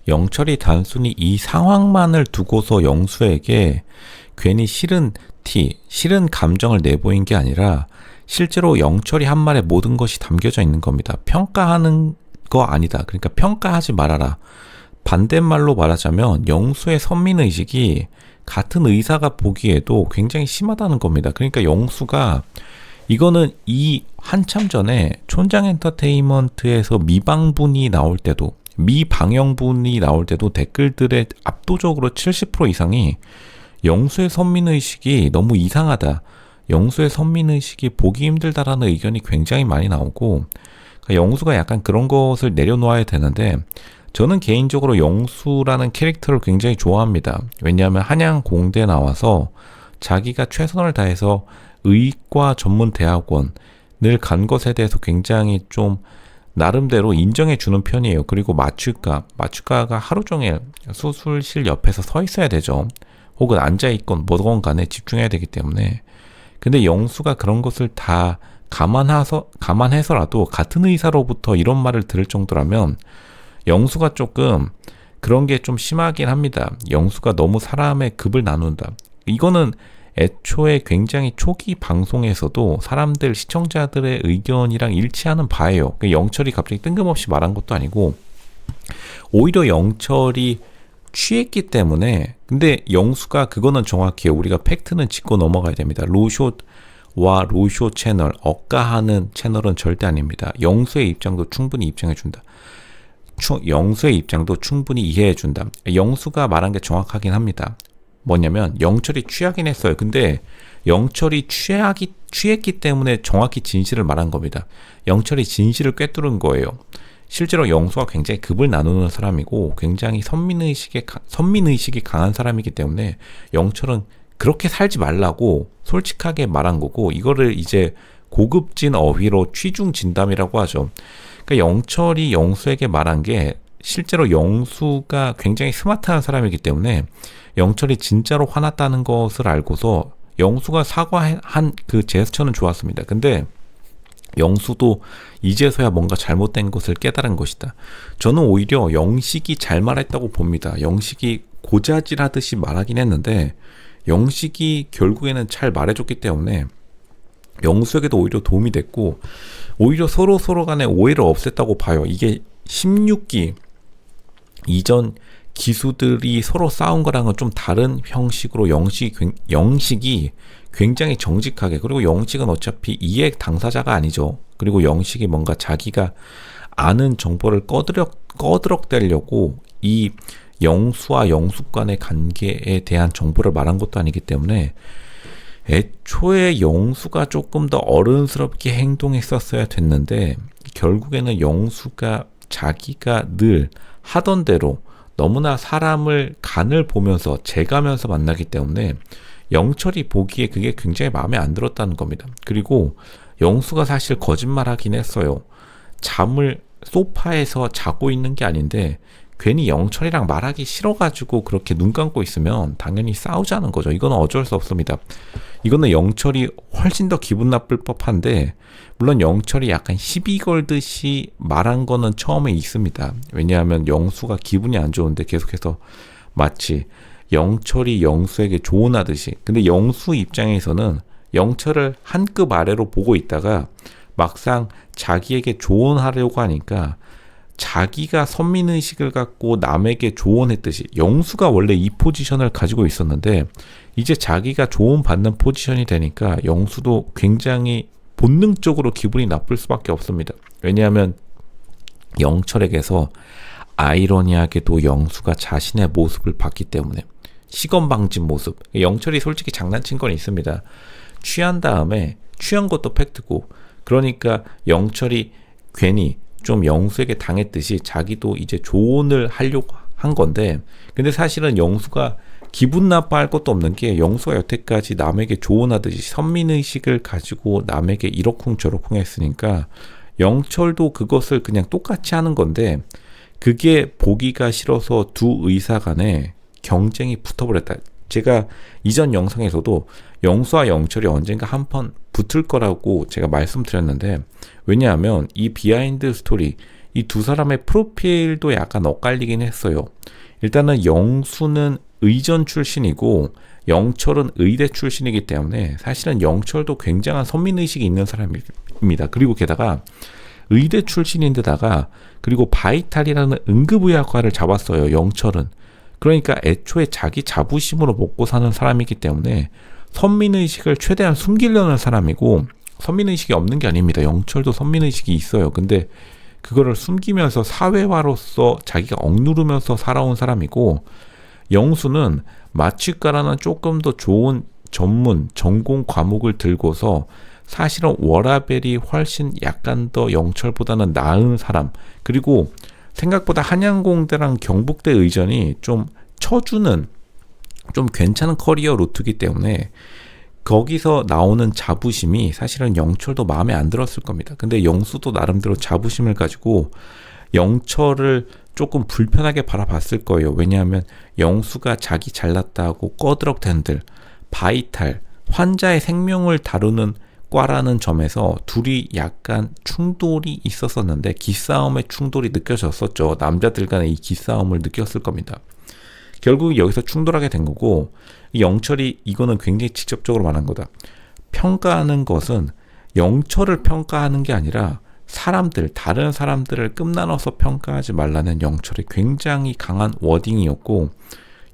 영철이 단순히 이 상황만을 두고서 영수에게 괜히 싫은 싫은 감정을 내보인 게 아니라 실제로 영철이 한 말에 모든 것이 담겨져 있는 겁니다. 평가하는 거 아니다. 그러니까 평가하지 말아라. 반대말로 말하자면 영수의 선민의식이 같은 의사가 보기에도 굉장히 심하다는 겁니다. 그러니까 영수가 이거는 이 한참 전에 촌장 엔터테인먼트에서 미방분이 나올 때도 미방영분이 나올 때도 댓글들의 압도적으로 70% 이상이 영수의 선민의식이 너무 이상하다. 영수의 선민의식이 보기 힘들다라는 의견이 굉장히 많이 나오고 그러니까 영수가 약간 그런 것을 내려놓아야 되는데 저는 개인적으로 영수라는 캐릭터를 굉장히 좋아합니다. 왜냐하면 한양 공대 나와서 자기가 최선을 다해서 의과 전문 대학원을 간 것에 대해서 굉장히 좀 나름대로 인정해 주는 편이에요. 그리고 마취과가 하루 종일 수술실 옆에서 서 있어야 되죠. 혹은 앉아있건 뭐건 간에 집중해야 되기 때문에. 근데 영수가 그런 것을 다 감안해서라도 같은 의사로부터 이런 말을 들을 정도라면 영수가 조금 그런 게 좀 심하긴 합니다. 영수가 너무 사람의 급을 나눈다. 이거는 애초에 굉장히 초기 방송에서도 사람들, 시청자들의 의견이랑 일치하는 바예요. 영철이 갑자기 뜬금없이 말한 것도 아니고 오히려 영철이 취했기 때문에 근데 영수가 그거는 정확해요. 우리가 팩트는 짚고 넘어가야 됩니다. 로쇼와 로쇼 채널, 억가하는 채널은 절대 아닙니다. 영수의 입장도 충분히 입장해준다. 영수의 입장도 충분히 이해해준다. 영수가 말한 게 정확하긴 합니다. 뭐냐면 영철이 취하긴 했어요. 근데 영철이 취했기 때문에 정확히 진실을 말한 겁니다. 영철이 진실을 꿰뚫은 거예요. 실제로 영수가 굉장히 급을 나누는 사람이고 굉장히 선민의식이 강한 사람이기 때문에 영철은 그렇게 살지 말라고 솔직하게 말한 거고 이거를 이제 고급진 어휘로 취중진담이라고 하죠. 그러니까 영철이 영수에게 말한 게 실제로 영수가 굉장히 스마트한 사람이기 때문에 영철이 진짜로 화났다는 것을 알고서 영수가 사과한 그 제스처는 좋았습니다. 근데 영수도 이제서야 뭔가 잘못된 것을 깨달은 것이다. 저는 오히려 영식이 잘 말했다고 봅니다. 영식이 고자질하듯이 말하긴 했는데 영식이 결국에는 잘 말해줬기 때문에 영수에게도 오히려 도움이 됐고 오히려 서로 간에 오해를 없앴다고 봐요. 이게 16기 이전 기수들이 서로 싸운 거랑은 좀 다른 형식으로 영식이 굉장히 정직하게 그리고 영식은 어차피 이해 당사자가 아니죠. 그리고 영식이 뭔가 자기가 아는 정보를 꺼드럭대려고 이 영수와 영숙 간의 관계에 대한 정보를 말한 것도 아니기 때문에 애초에 영수가 조금 더 어른스럽게 행동했었어야 됐는데 결국에는 영수가 자기가 늘 하던 대로 너무나 사람을 간을 보면서 재가면서 만나기 때문에 영철이 보기에 그게 굉장히 마음에 안 들었다는 겁니다. 그리고 영수가 사실 거짓말하긴 했어요. 잠을 소파에서 자고 있는 게 아닌데 괜히 영철이랑 말하기 싫어가지고 그렇게 눈 감고 있으면 당연히 싸우자는 거죠. 이건 어쩔 수 없습니다. 이거는 영철이 훨씬 더 기분 나쁠 법한데 물론 영철이 약간 시비 걸듯이 말한 거는 처음에 있습니다. 왜냐하면 영수가 기분이 안 좋은데 계속해서 마치 영철이 영수에게 조언하듯이 근데 영수 입장에서는 영철을 한 급 아래로 보고 있다가 막상 자기에게 조언하려고 하니까 자기가 선민의식을 갖고 남에게 조언했듯이 영수가 원래 이 포지션을 가지고 있었는데 이제 자기가 조언받는 포지션이 되니까 영수도 굉장히 본능적으로 기분이 나쁠 수밖에 없습니다. 왜냐하면 영철에게서 아이러니하게도 영수가 자신의 모습을 봤기 때문에 시건방진 모습. 영철이 솔직히 장난친 건 있습니다. 취한 다음에 취한 것도 팩트고 그러니까 영철이 괜히 좀 영수에게 당했듯이 자기도 이제 조언을 하려고 한 건데 근데 사실은 영수가 기분 나빠할 것도 없는 게 영수가 여태까지 남에게 조언하듯이 선민의식을 가지고 남에게 이러쿵저러쿵 했으니까 영철도 그것을 그냥 똑같이 하는 건데 그게 보기가 싫어서 두 의사 간에 경쟁이 붙어버렸다. 제가 이전 영상에서도 영수와 영철이 언젠가 한 번 붙을 거라고 제가 말씀드렸는데 왜냐하면 이 비하인드 스토리 이 두 사람의 프로필도 약간 엇갈리긴 했어요. 일단은 영수는 의전 출신이고 영철은 의대 출신이기 때문에 사실은 영철도 굉장한 선민의식이 있는 사람입니다. 그리고 게다가 의대 출신인데다가 그리고 바이탈이라는 응급의학과를 잡았어요. 영철은. 그러니까 애초에 자기 자부심으로 먹고 사는 사람이기 때문에 선민의식을 최대한 숨기려는 사람이고, 선민의식이 없는 게 아닙니다. 영철도 선민의식이 있어요. 근데 그거를 숨기면서 사회화로서 자기가 억누르면서 살아온 사람이고, 영수는 마취과라는 조금 더 좋은 전문 전공 과목을 들고서 사실은 워라벨이 훨씬 약간 더 영철보다는 나은 사람, 그리고 생각보다 한양공대랑 경북대 의전이 좀 쳐주는 좀 괜찮은 커리어 루트이기 때문에 거기서 나오는 자부심이 사실은 영철도 마음에 안 들었을 겁니다. 근데 영수도 나름대로 자부심을 가지고 영철을 조금 불편하게 바라봤을 거예요. 왜냐하면 영수가 자기 잘났다고 꺼드럭댄들 바이탈, 환자의 생명을 다루는 과라는 점에서 둘이 약간 충돌이 있었었는데 기싸움의 충돌이 느껴졌었죠. 남자들 간의 이 기싸움을 느꼈을 겁니다. 결국 여기서 충돌하게 된 거고, 영철이 이거는 굉장히 직접적으로 말한 거다. 평가하는 것은 영철을 평가하는 게 아니라 사람들, 다른 사람들을 끝나눠서 평가하지 말라는 영철의 굉장히 강한 워딩이었고,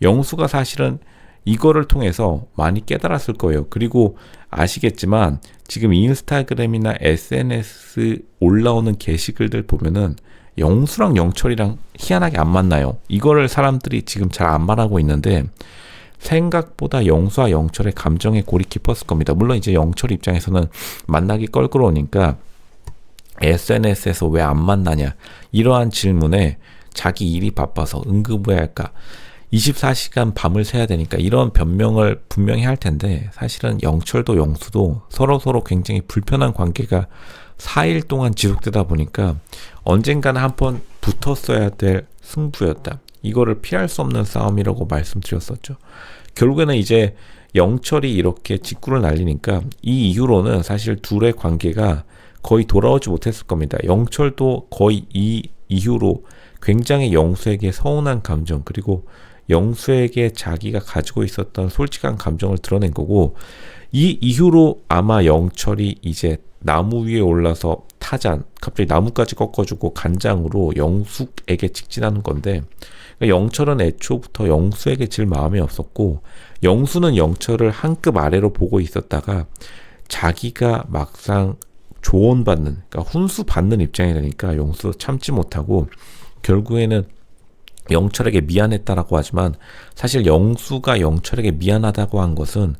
영수가 사실은 이거를 통해서 많이 깨달았을 거예요. 그리고 아시겠지만 지금 인스타그램이나 SNS 올라오는 게시글들 보면은 영수랑 영철이랑 희한하게 안 만나요. 이거를 사람들이 지금 잘 안 말하고 있는데 생각보다 영수와 영철의 감정의 골이 깊었을 겁니다. 물론 이제 영철 입장에서는 만나기 껄끄러우니까 SNS에서 왜 안 만나냐 이러한 질문에 자기 일이 바빠서 응급의학과 24시간 밤을 새야 되니까 이런 변명을 분명히 할 텐데, 사실은 영철도 영수도 서로 굉장히 불편한 관계가 4일 동안 지속되다 보니까 언젠가는 한번 붙었어야 될 승부였다. 이거를 피할 수 없는 싸움이라고 말씀드렸었죠. 결국에는 이제 영철이 이렇게 직구를 날리니까 이 이후로는 사실 둘의 관계가 거의 돌아오지 못했을 겁니다. 영철도 거의 이 이후로 굉장히 영수에게 서운한 감정, 그리고 영수에게 자기가 가지고 있었던 솔직한 감정을 드러낸 거고, 이 이후로 아마 영철이 이제 나무 위에 올라서 타잔, 갑자기 나무까지 꺾어주고 간장으로 영수에게 직진하는 건데, 그러니까 영철은 애초부터 영수에게 질 마음이 없었고, 영수는 영철을 한 급 아래로 보고 있었다가 자기가 막상 조언받는, 그러니까 훈수 받는 입장이 되니까 영수 참지 못하고 결국에는 영철에게 미안했다라고 하지만, 사실 영수가 영철에게 미안하다고 한 것은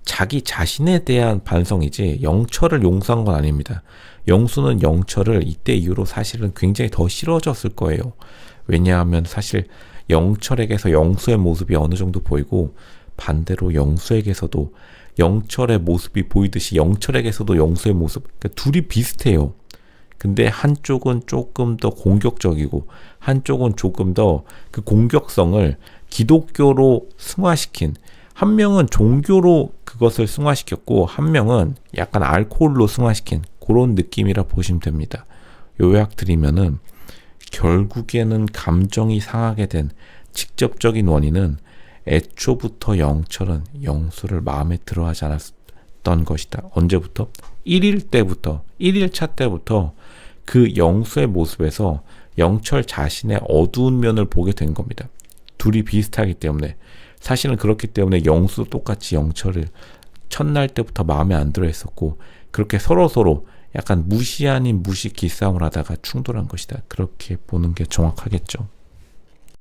자기 자신에 대한 반성이지 영철을 용서한 건 아닙니다. 영수는 영철을 이때 이후로 사실은 굉장히 더 싫어졌을 거예요. 왜냐하면 사실 영철에게서 영수의 모습이 어느 정도 보이고, 반대로 영수에게서도 영철의 모습이 보이듯이 영철에게서도 영수의 모습, 그러니까 둘이 비슷해요. 근데 한쪽은 조금 더 공격적이고 한쪽은 조금 더 그 공격성을 기독교로 승화시킨, 한 명은 종교로 그것을 승화시켰고 한 명은 약간 알코올로 승화시킨 그런 느낌이라 보시면 됩니다. 요약 드리면은 결국에는 감정이 상하게 된 직접적인 원인은 애초부터 영철은 영수를 마음에 들어하지 않았던 것이다. 언제부터? 1일차 때부터 그 영수의 모습에서 영철 자신의 어두운 면을 보게 된 겁니다. 둘이 비슷하기 때문에. 사실은 그렇기 때문에 영수도 똑같이 영철을 첫날 때부터 마음에 안 들어 했었고, 그렇게 서로 약간 무시 아닌 무시 기싸움을 하다가 충돌한 것이다. 그렇게 보는 게 정확하겠죠.